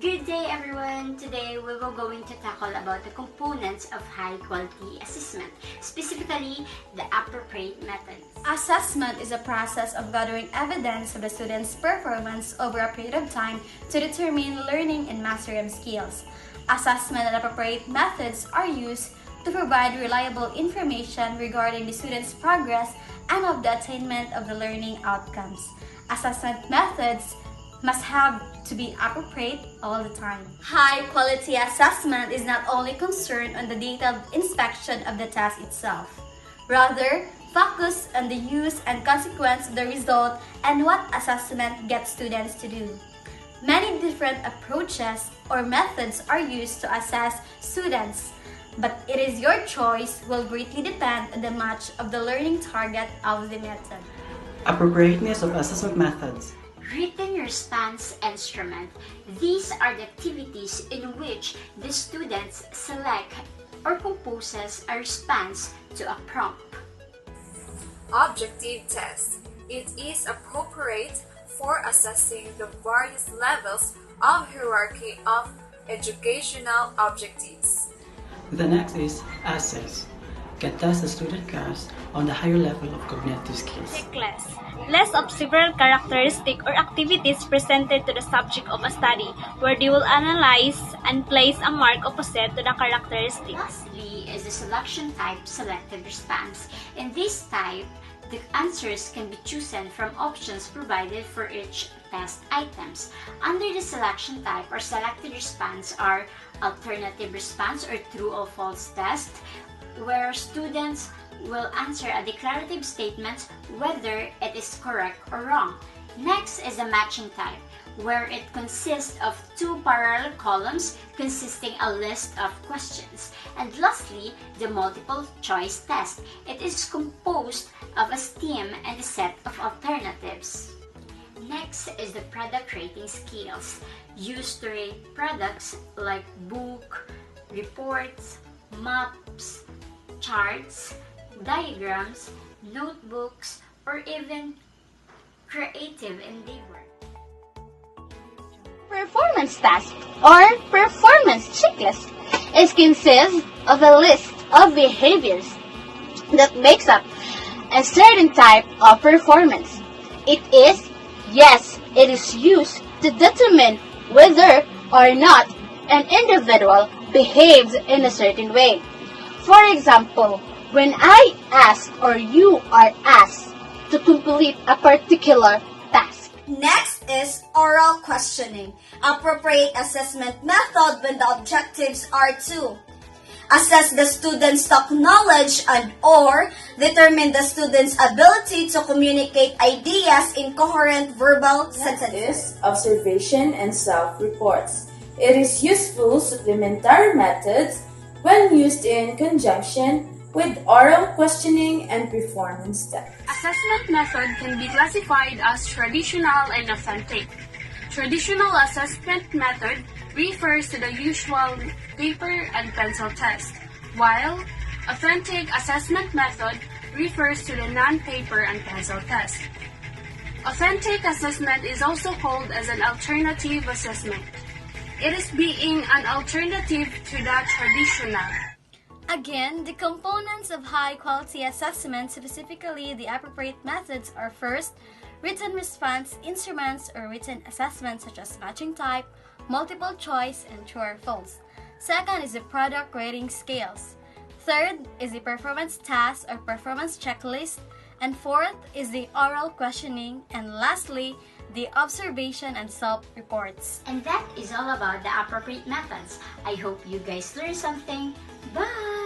Good day everyone! Today we will going to tackle about the components of high quality assessment, specifically the appropriate methods. Assessment is a process of gathering evidence of the student's performance over a period of time to determine learning and mastery of skills. Assessment and appropriate methods are used to provide reliable information regarding the student's progress and of the attainment of the learning outcomes. Assessment methods must have to be appropriate all the time. High-quality assessment is not only concerned on the detailed inspection of the task itself. Rather, focus on the use and consequence of the result and what assessment gets students to do. Many different approaches or methods are used to assess students, but it is your choice will greatly depend on the match of the learning target of the method. Appropriateness of assessment methods. Written response instrument. These are the activities in which the students select or composes a response to a prompt. Objective test. It is appropriate for assessing the various levels of hierarchy of educational objectives. The next is assess. Can test the student class on the higher level of cognitive skills. Checklist. List of several characteristics or activities presented to the subject of a study, where they will analyze and place a mark opposite to the characteristics. Lastly is the selection type selected response. In this type, the answers can be chosen from options provided for each test items. Under the selection type or selected response are alternative response or true or false test, where students will answer a declarative statement whether it is correct or wrong. Next is the matching type, where it consists of two parallel columns consisting a list of questions. And lastly, the multiple choice test. It is composed of a STEM and a set of alternatives. Next is the product rating skills, used to rate products like book, reports, maps, charts, diagrams, notebooks, or even creative endeavor. Performance task or performance checklist is consists of a list of behaviors that makes up a certain type of performance. It is used to determine whether or not an individual behaves in a certain way. For example, when I ask or you are asked to complete a particular task. Next is oral questioning, appropriate assessment method when the objectives are to assess the student's talk knowledge and or determine the student's ability to communicate ideas in coherent verbal sentences. Observation and self-reports. It is useful supplementary methods when used in conjunction with oral questioning and performance tests. Assessment method can be classified as traditional and authentic. Traditional assessment method refers to the usual paper and pencil test, while authentic assessment method refers to the non-paper and pencil test. Authentic assessment is also called as an alternative assessment. It is being an alternative to the traditional. Again, the components of high-quality assessment, specifically the appropriate methods, are first, written response instruments or written assessments such as matching type, multiple choice, and true or false. Second is the product rating scales. Third is the performance task or performance checklist. And fourth is the oral questioning. And lastly, the observation and self-reports. And that is all about the appropriate methods. I hope you guys learned something. Bye!